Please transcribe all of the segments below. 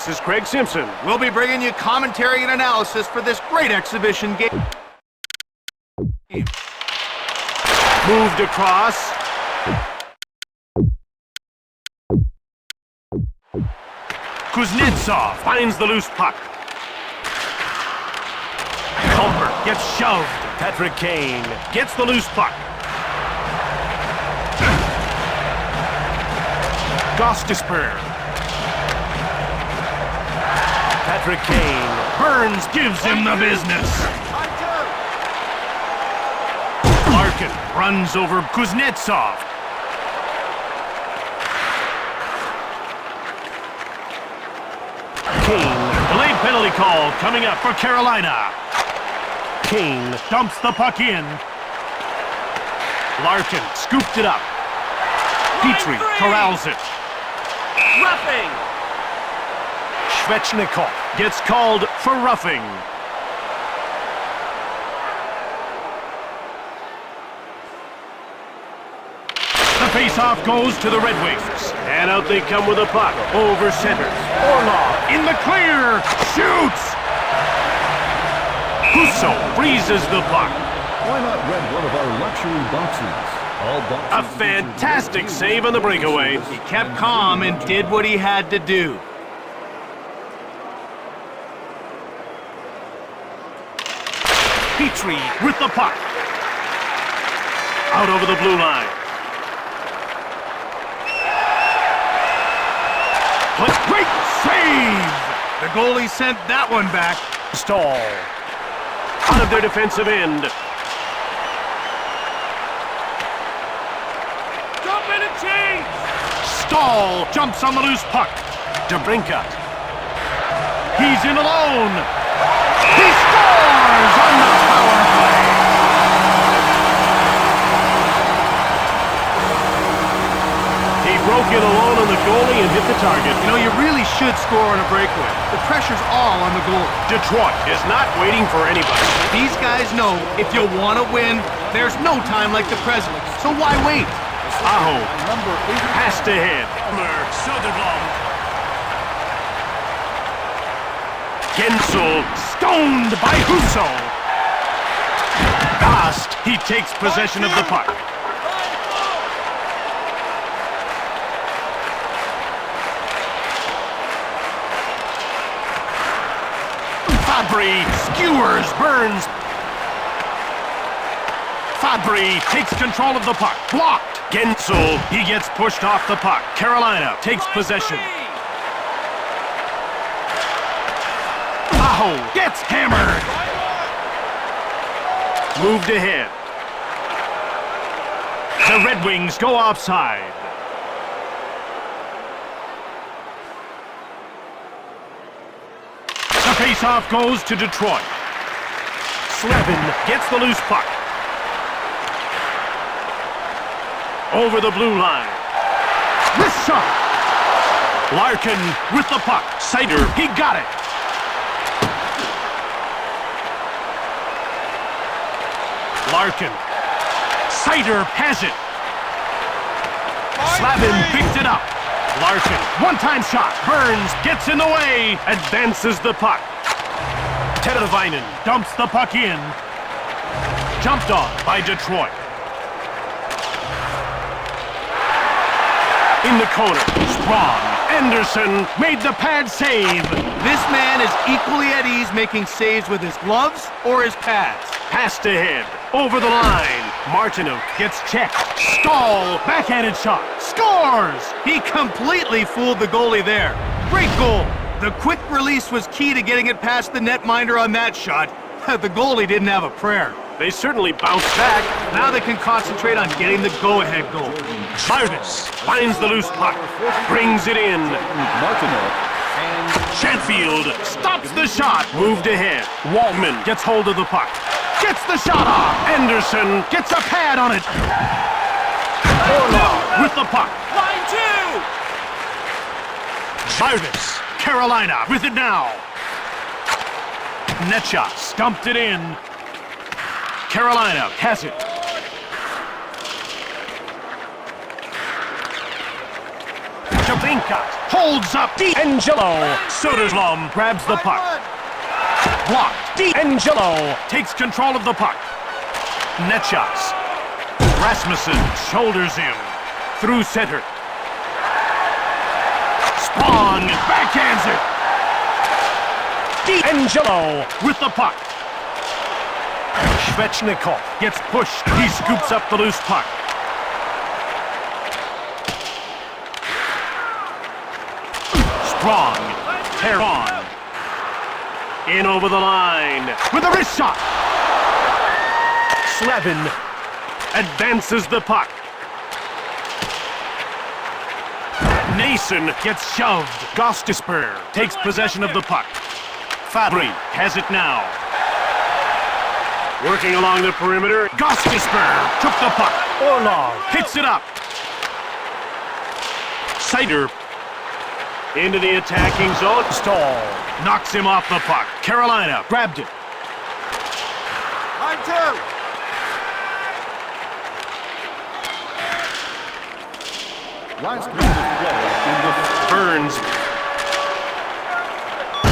This is Craig Simpson. We'll be bringing you commentary and analysis for this great exhibition game. Moved across. Kuznetsov finds the loose puck. Culper gets shoved. Patrick Kane gets the loose puck. Gostisper. Patrick Kane. Burns gives him the business. Larkin runs over Kuznetsov. Kane. Delayed penalty call coming up for Carolina. Kane dumps the puck in. Larkin scooped it up. Petrie corrals it. Roughing! Svechnikov gets called for roughing. The face-off goes to the Red Wings. And out they come with a puck. Over center. Orlov in the clear. Shoots! Husso freezes the puck. Why not rent one of our luxury boxes? All boxes. A fantastic save on the breakaway. He kept calm and did what he had to do. Petrie with the puck. Out over the blue line. But great save! The goalie sent that one back. Stall. Out of their defensive end. Jump in and change! Stall jumps on the loose puck. Debrinka. He's in alone. He scores on the power play. He broke in alone on the goalie and hit the target. You know, you really should score on a breakaway. The pressure's all on the goalie. Detroit is not waiting for anybody. These guys know if you want to win, there's no time like the present. So why wait? Aho passed ahead. Gensel stoned by Husso. Fast, he takes possession of the puck. Fabry skewers Burns. Fabry takes control of the puck. Blocked. Gensel, he gets pushed off the puck. Carolina takes possession. Aho gets hammered. Moved ahead. The Red Wings go offside. The face-off goes to Detroit. Slevin gets the loose puck. Over the blue line. This shot. Larkin with the puck. Sider, he got it. Larkin. Sider has it. Slavin picked it up. Larkin, one-time shot. Burns gets in the way. Advances the puck. Teravainen dumps the puck in. Jumped on by Detroit. In the corner, Sprong. Anderson made the pad save. This man is equally at ease making saves with his gloves or his pads. Passed ahead, over the line. Martinov gets checked. Stall, backhanded shot. Scores! He completely fooled the goalie there. Great goal. The quick release was key to getting it past the netminder on that shot. The goalie didn't have a prayer. They certainly bounced back. Now they can concentrate on getting the go-ahead goal. Bardas finds the loose puck. Brings it in. Martinov. Sheffield stops the shot. Moved ahead. Waldman gets hold of the puck. Gets the shot off. Anderson gets a pad on it. Orlov with the puck. Line two! Bardas. Carolina with it now. Netshot stumped it in. Carolina has it. Jabrinka holds up. D'Angelo. Soderblom grabs the puck. Blocked. D'Angelo takes control of the puck. Net shots. Rasmussen shoulders him. Through center. Sprong backhands it. D'Angelo with the puck. Svechnikov gets pushed. He scoops up the loose puck. Sprong. Tear on. In over the line with a wrist shot. Slavin advances the puck. Nason gets shoved. Gostisper takes possession of the puck. Fabry has it now. Working along the perimeter. Gostisper took the puck. Orlov hits it up. Sider into the attacking zone. Stahl knocks him off the puck. Carolina grabbed it. Line 2. Last minute of play in the Burns.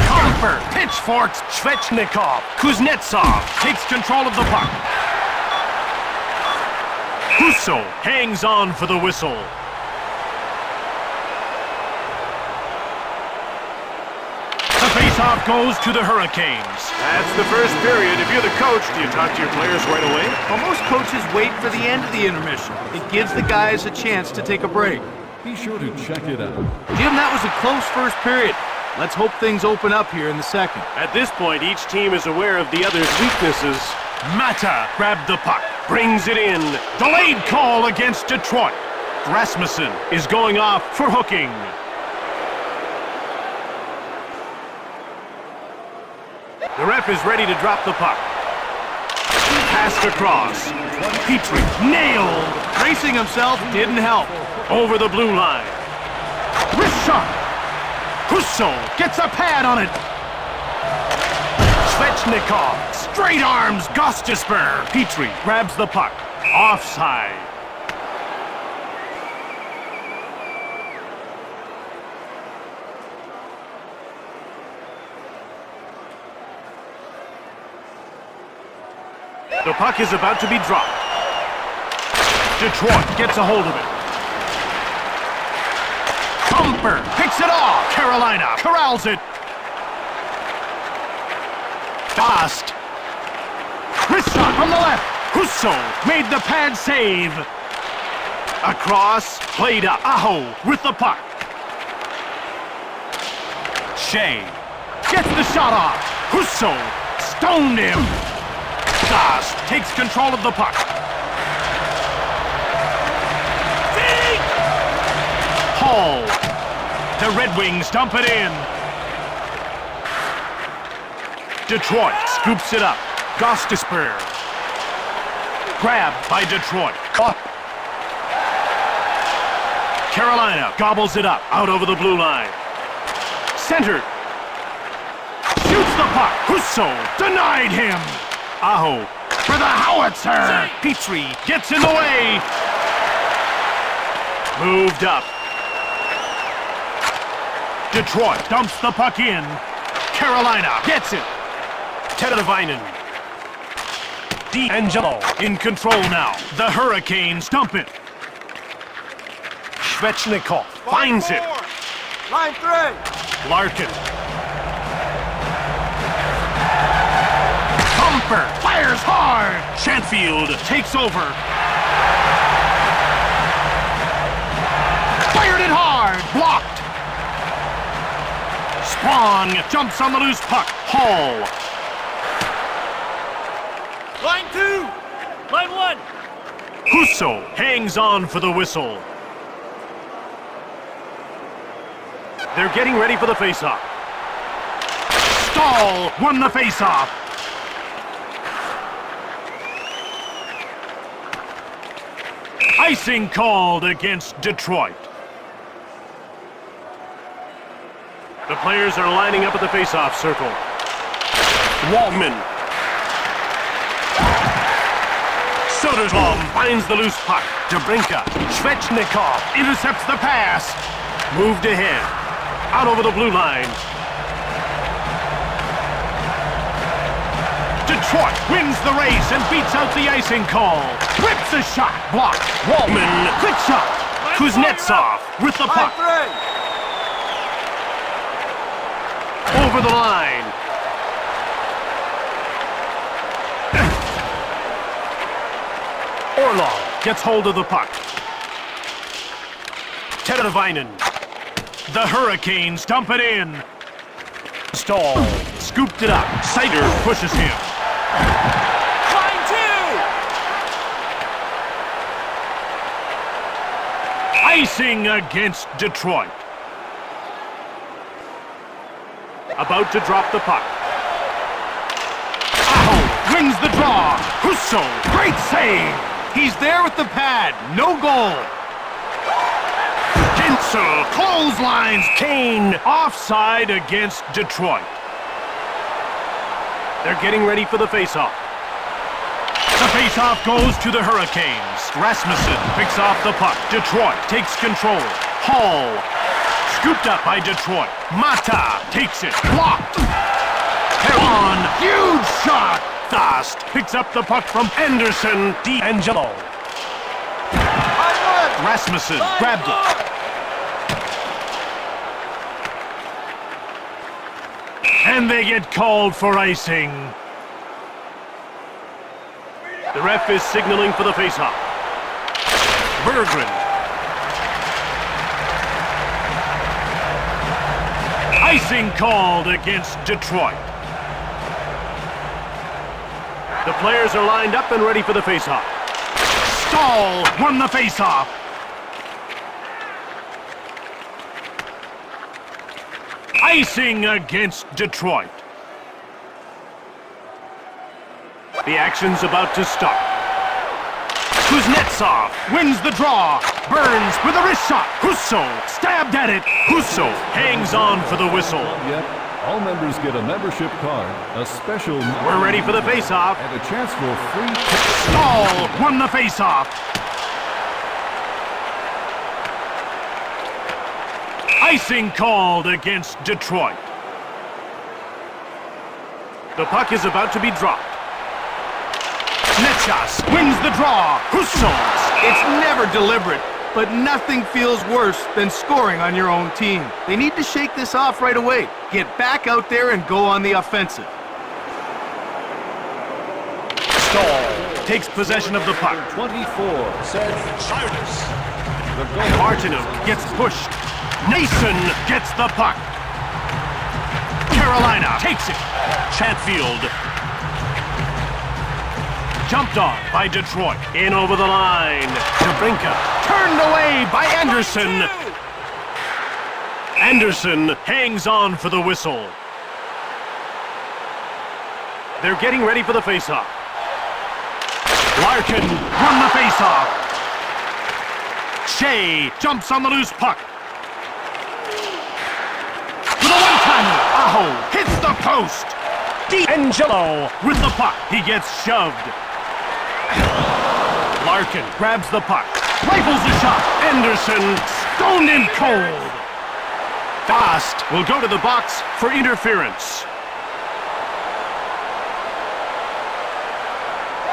Comper pitchforks Svechnikov. Kuznetsov takes control of the puck. Husso hangs on for the whistle. The faceoff goes to the Hurricanes. That's the first period. If you're the coach, do you talk to your players right away? Well, most coaches wait for the end of the intermission. It gives the guys a chance to take a break. Be sure to check it out. Jim, that was a close first period. Let's hope things open up here in the second. At this point, each team is aware of the other's weaknesses. Mata grabbed the puck, brings it in. Delayed call against Detroit. Rasmussen is going off for hooking. The ref is ready to drop the puck. Passed across. Petrie nailed. Bracing himself didn't help. Over the blue line. Wrist shot. Husso gets a pad on it. Svechnikov straight arms Gostisper. Petrie grabs the puck. Offside. The puck is about to be dropped. Detroit gets a hold of it. Comper picks it off. Carolina corrals it. Fast. Wrist shot from the left. Husso made the pad save. Across, played up. Aho with the puck. Shea gets the shot off. Husso stoned him. Das takes control of the puck. Hall. The Red Wings dump it in. Detroit scoops it up. Gostisper. Grabbed by Detroit. Caught. Carolina gobbles it up. Out over the blue line. Centered. Shoots the puck. Husso denied him. Aho for the howitzer. Petrie gets in the way. Moved up. Detroit dumps the puck in. Carolina gets it. Teravainen. D'Angelo in control now. The Hurricanes dump it. Svechnikov finds it. Line 3. Larkin. Comper fires hard. Chatfield takes over. Fired it hard. Blocked. Sprong jumps on the loose puck. Hall. Line 2. Line 1. Husso hangs on for the whistle. They're getting ready for the faceoff. Stahl won the faceoff. Icing called against Detroit. The players are lining up at the faceoff circle. Waltman. Soderblom finds the loose puck. Jabrinka. Svechnikov intercepts the pass. Moved ahead. Out over the blue line. Detroit wins the race and beats out the icing call. Rips a shot. Blocked. Wallman. Quick shot. Kuznetsov with the Line puck. 3. Over the line. Orlov gets hold of the puck. Teravainen. The Hurricanes dump it in. Stahl scooped it up. Seider pushes him. Line 2. Icing against Detroit. About to drop the puck. Aho wins the draw. Husso, great save. He's there with the pad. No goal. Gensel clotheslines Kane. Offside against Detroit. They're getting ready for the faceoff. The faceoff goes to the Hurricanes. Rasmussen picks off the puck. Detroit takes control. Hall scooped up by Detroit. Mata takes it. Blocked. Perron, huge shot. Dost picks up the puck from Anderson. D'Angelo. Line 1. Rasmussen grabbed it. And they get called for icing. The ref is signaling for the faceoff. Berggren. Icing called against Detroit. The players are lined up and ready for the faceoff. Stahl won the faceoff. Icing against Detroit. The action's about to start. Kuznetsov wins the draw. Burns with a wrist shot. Husso stabbed at it. Husso hangs on for the whistle. Yet, all members get a membership card, a special... We're ready for the faceoff. And a chance for free tickets. Stahl won the faceoff. Icing called against Detroit. The puck is about to be dropped. Netchas wins the draw. Husso. It's never deliberate, but nothing feels worse than scoring on your own team. They need to shake this off right away. Get back out there and go on the offensive. Stahl takes possession of the puck. 24, Seth Childers. The goal. Martinuk gets pushed. Nason gets the puck. Carolina takes it. Chatfield. Jumped on by Detroit. In over the line. Jabrinka turned away by Anderson. Anderson hangs on for the whistle. They're getting ready for the faceoff. Larkin won the faceoff. Shea jumps on the loose puck. With a one-timer. Aho hits the post. D'Angelo with the puck. He gets shoved. Larkin grabs the puck. Rifles the shot. Anderson stoned in cold. Dost will go to the box for interference.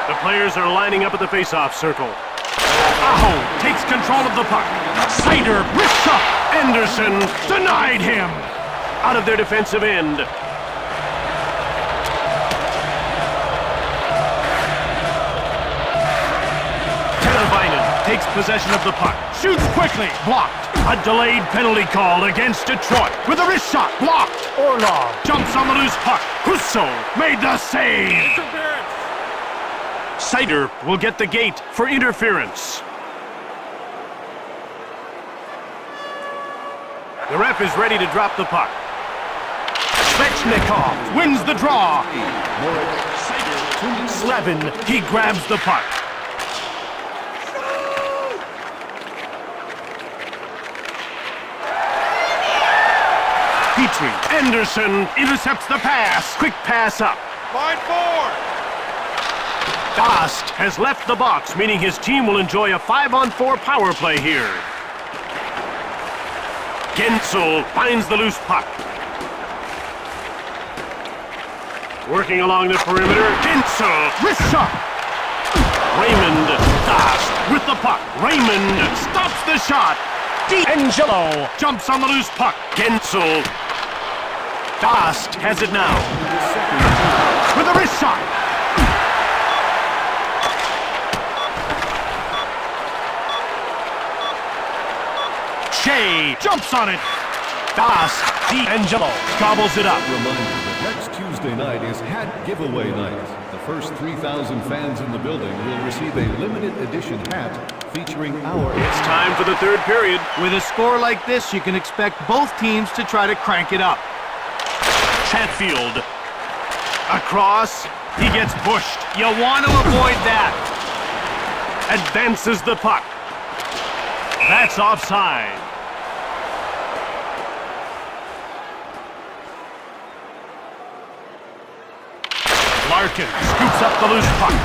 The players are lining up at the face-off circle. Aho takes control of the puck. Seider wrist shot. Anderson denied him. Out of their defensive end. Teravainen takes possession of the puck. Shoots quickly. Blocked. A delayed penalty call against Detroit. With a wrist shot. Blocked. Orlov jumps on the loose puck. Husso made the save. Seider will get the gate for interference. The ref is ready to drop the puck. Svechnikov wins the draw. Slevin, he grabs the puck. Petrie, Anderson intercepts the pass. Quick pass up. Line 4. Dost has left the box, meaning his team will enjoy a 5-on-4 power play here. Gensel finds the loose puck. Working along the perimeter. Gensel, wrist shot. Raymond Dast with the puck. Raymond stops the shot. D'Angelo jumps on the loose puck. Gensel. Dast has it now. With a wrist shot. Shea jumps on it. Dast, D'Angelo gobbles it up. Reminder that next Tuesday night is hat giveaway night. The first 3,000 fans in the building will receive a limited edition hat featuring our... It's time for the third period. With a score like this, you can expect both teams to try to crank it up. Chatfield. Across. He gets pushed. You want to avoid that. Advances the puck. That's offside. Larkin scoops up the loose puck.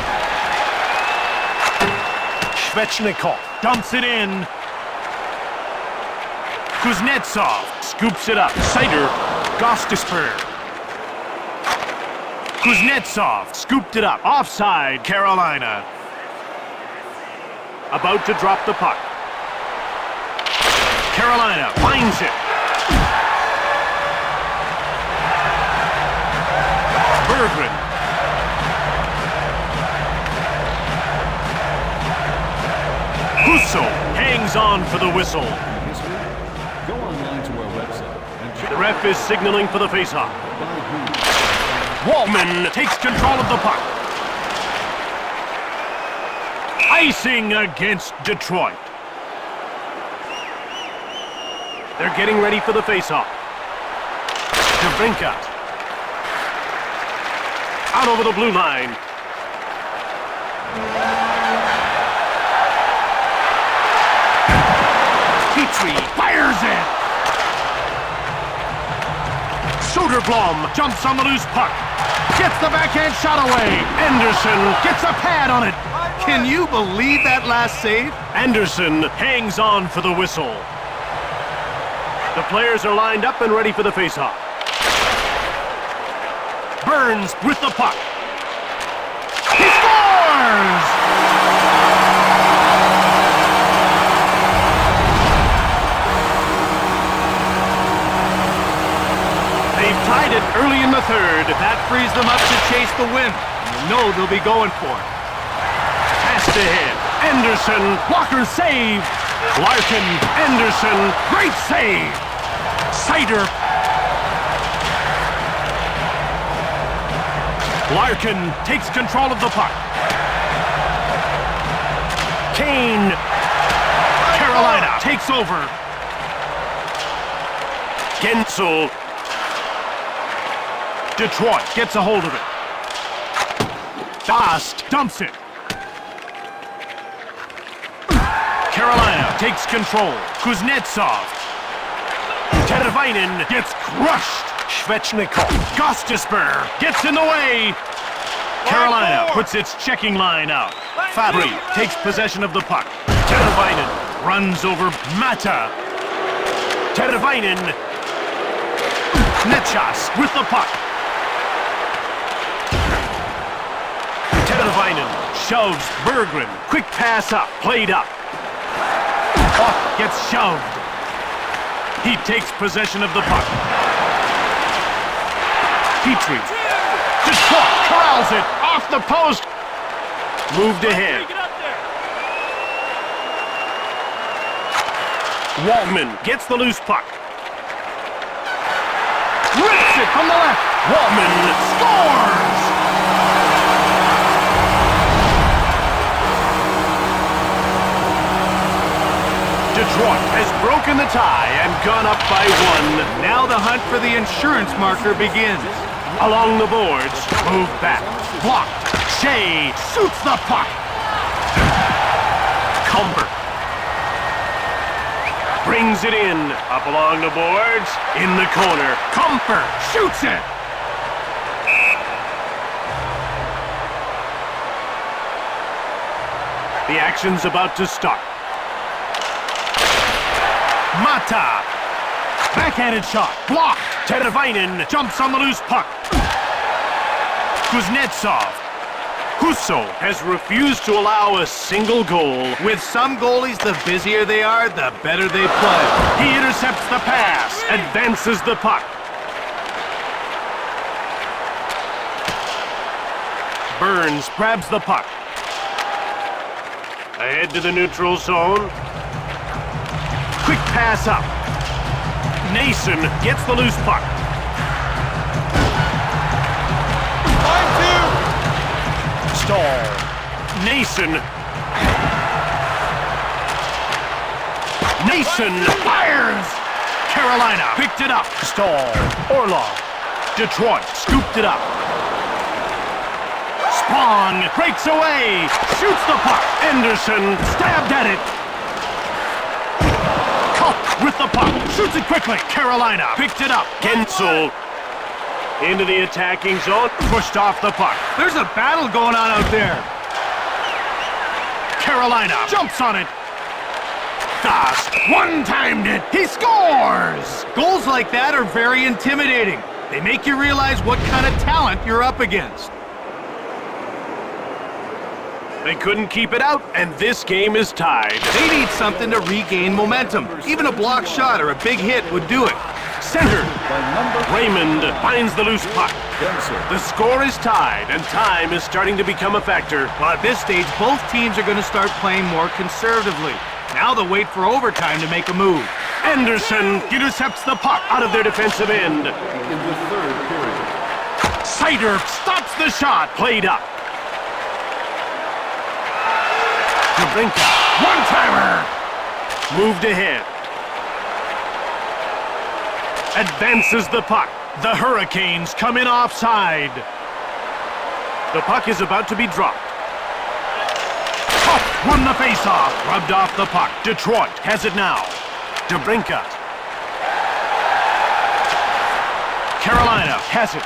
Svechnikov dumps it in. Kuznetsov scoops it up. Sider, Gostisper. Kuznetsov scooped it up. Offside, Carolina. About to drop the puck. Carolina finds it. Berggren. Husso hangs on for the whistle. History? Go online to our website and check The ref is signaling for the faceoff. Wallman takes control of the puck. Icing against Detroit. They're getting ready for the faceoff. Javrinka. Out over the blue line. Petrie fires it. Soderblom jumps on the loose puck. Gets the backhand shot away. Anderson gets a pad on it. Can you believe that last save? Anderson hangs on for the whistle. The players are lined up and ready for the faceoff. Burns with the puck. He scores! They've tied it early in the third. That frees them up to chase the win. You know they'll be going for it. Pass ahead. Anderson, blocker save. Larkin, Anderson, great save. Sider. Larkin takes control of the puck. Kane. Carolina takes over. Gensel. Detroit gets a hold of it. Dast dumps it. Carolina takes control. Kuznetsov. Teravainen gets crushed. Svechnikov. Gostisper gets in the way. Carolina puts its checking line out. Fabry takes possession of the puck. Teravainen runs over Mata. Teravainen. Netchas with the puck. Teravainen shoves Berggren. Quick pass up. Played up. Puck gets shoved. He takes possession of the puck. Petrie. Detroit corrals it off the post. Moved ahead. Wallman gets the loose puck. Rips it from the left. Wallman scores! Detroit has broken the tie and gone up by one. Now the hunt for the insurance marker begins. Along the boards, move back, blocked. Shea shoots the puck. Comber brings it in, up along the boards, in the corner. Comber shoots it. The action's about to start. Mata Backhanded shot. Blocked. Teravainen jumps on the loose puck. Kuznetsov. Husso has refused to allow a single goal. With some goalies, the busier they are, the better they play. He intercepts the pass. Advances the puck. Burns grabs the puck. Ahead to the neutral zone. Quick pass up. Nason gets the loose puck. Line two. Stall. Nason. Nason fires! Carolina picked it up. Stall. Orlov. Detroit scooped it up. Spong breaks away. Shoots the puck. Anderson stabbed at it. Cup with the puck. Shoots it quickly. Carolina picked it up. Gensel into the attacking zone. Pushed off the puck. There's a battle going on out there. Carolina jumps on it. Das one-timed it. He scores! Goals like that are very intimidating. They make you realize what kind of talent you're up against. They couldn't keep it out, and this game is tied. They need something to regain momentum. Even a block shot or a big hit would do it. Centered. Raymond finds the loose puck. Gensel. The score is tied, and time is starting to become a factor. Well, at this stage, both teams are going to start playing more conservatively. Now they'll wait for overtime to make a move. Anderson intercepts the puck out of their defensive end. In the third period. Sider stops the shot. Played up. Jabrinka. One-timer. Moved ahead. Advances the puck. The Hurricanes come in offside. The puck is about to be dropped. Puck won the faceoff. Rubbed off the puck. Detroit has it now. Jabrinka. Carolina has it.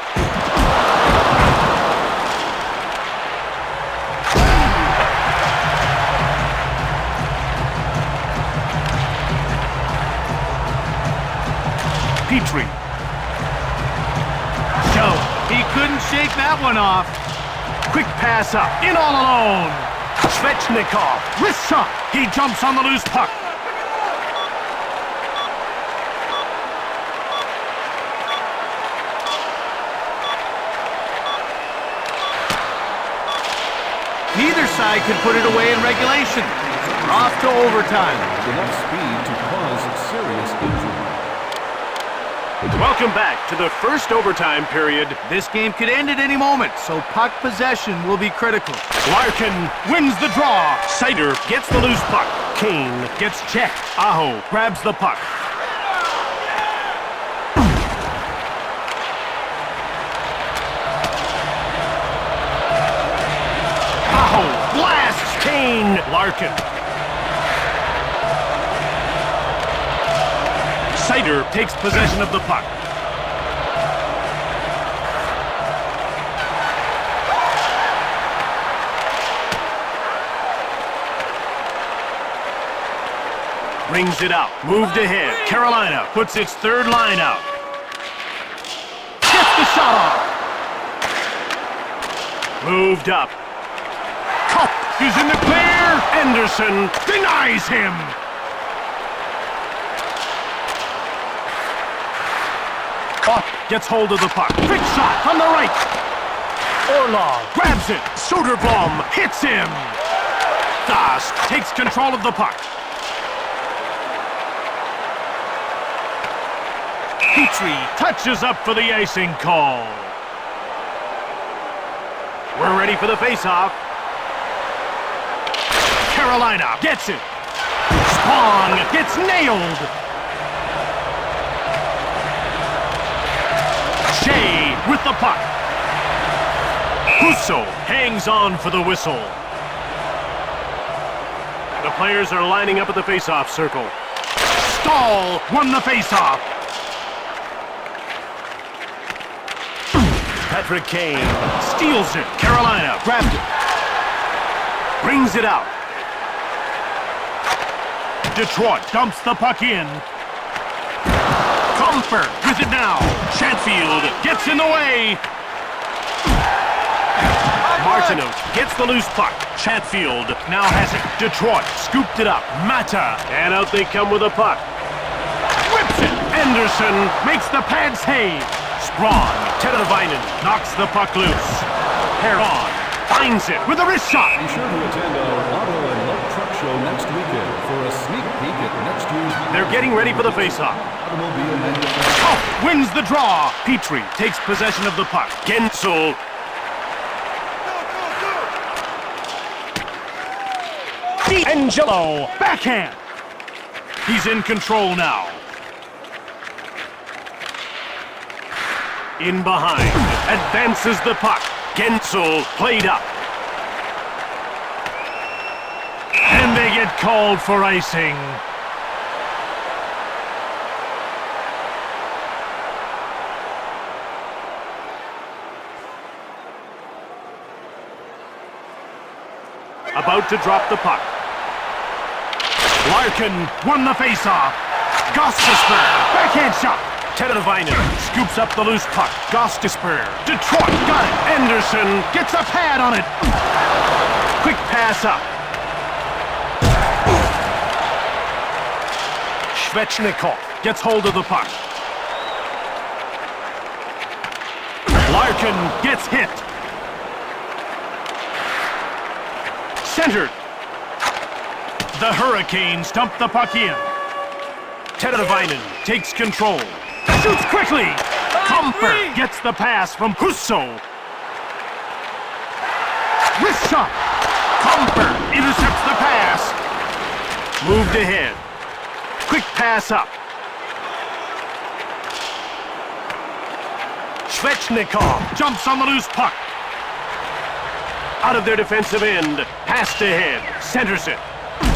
Petrie. Joe, he couldn't shake that one off. Quick pass up. In all alone. Svechnikov. Wrist shot. He jumps on the loose puck. Neither side could put it away in regulation. We're off to overtime. Enough speed to cause serious injury. Welcome back to the first overtime period. This game could end at any moment, so puck possession will be critical. Larkin wins the draw. Sider gets the loose puck. Kane gets checked. Aho grabs the puck. Aho blasts Kane. Larkin. Sider takes possession of the puck. Brings it out. Moved ahead. Carolina puts its third line out. Gets the shot off. Moved up. Cup is in the clear. Anderson denies him. Cup gets hold of the puck. Quick shot on the right. Orlov grabs it. Soderblom hits him. Das takes control of the puck. Petrie touches up for the icing call. We're ready for the faceoff. Carolina gets it. Spong gets nailed. Shea with the puck. Husso hangs on for the whistle. The players are lining up at the faceoff circle. Stahl won the faceoff. Patrick Kane steals it. Carolina grabbed it. Brings it out. Detroit dumps the puck in. Comfer with it now. Chatfield gets in the way. Martineau gets the loose puck. Chatfield now has it. Detroit scooped it up. Mata. And out they come with the puck. Whips it. Anderson makes the pad save. Sprawn. Teravainen knocks the puck loose. Heron finds it with a wrist shot. Be sure to attend our auto and light truck show next weekend for a sneak peek at next year's... They're getting ready for the faceoff. automobile manufacturer. Oh, wins the draw. Petrie takes possession of the puck. Gensel. Angelo. Backhand. He's in control now. In behind. Advances the puck. Gensel played up. And they get called for icing. About to drop the puck. Larkin won the faceoff. Gostisper, backhand shot. Teravainen scoops up the loose puck. Gostisper, Detroit got it. Anderson gets a pad on it. Quick pass up. Svechnikov gets hold of the puck. Larkin gets hit. Centered. The Hurricanes dump the puck in. Teravainen takes control. Shoots quickly. Comfer gets the pass from Husso. Wrist shot. Comfer intercepts the pass. Moved ahead. Quick pass up. Svechnikov jumps on the loose puck. Out of their defensive end. Passed ahead. Centers it.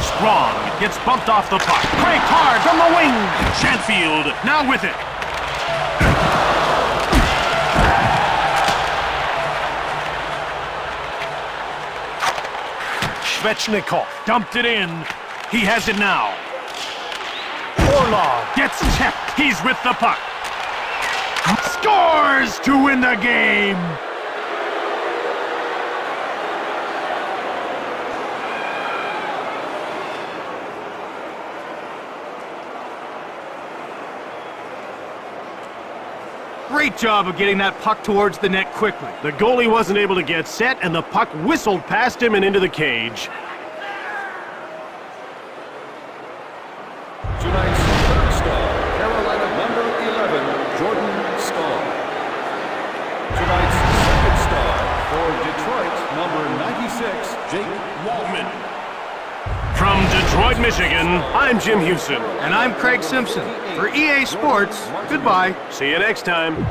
Strong gets bumped off the puck. Cranked hard from the wing. Chatfield now with it. Svechnikov dumped it in. He has it now. Orlov gets checked. He's with the puck. Scores to win the game. Great job of getting that puck towards the net quickly. The goalie wasn't able to get set, and the puck whistled past him and into the cage. Tonight's third star, Carolina number 11, Jordan Stahl. Tonight's second star, for Detroit, number 96, Jake Waltman. From Detroit, Michigan, I'm Jim Houston. And I'm Craig Simpson. For EA Sports, goodbye. See you next time.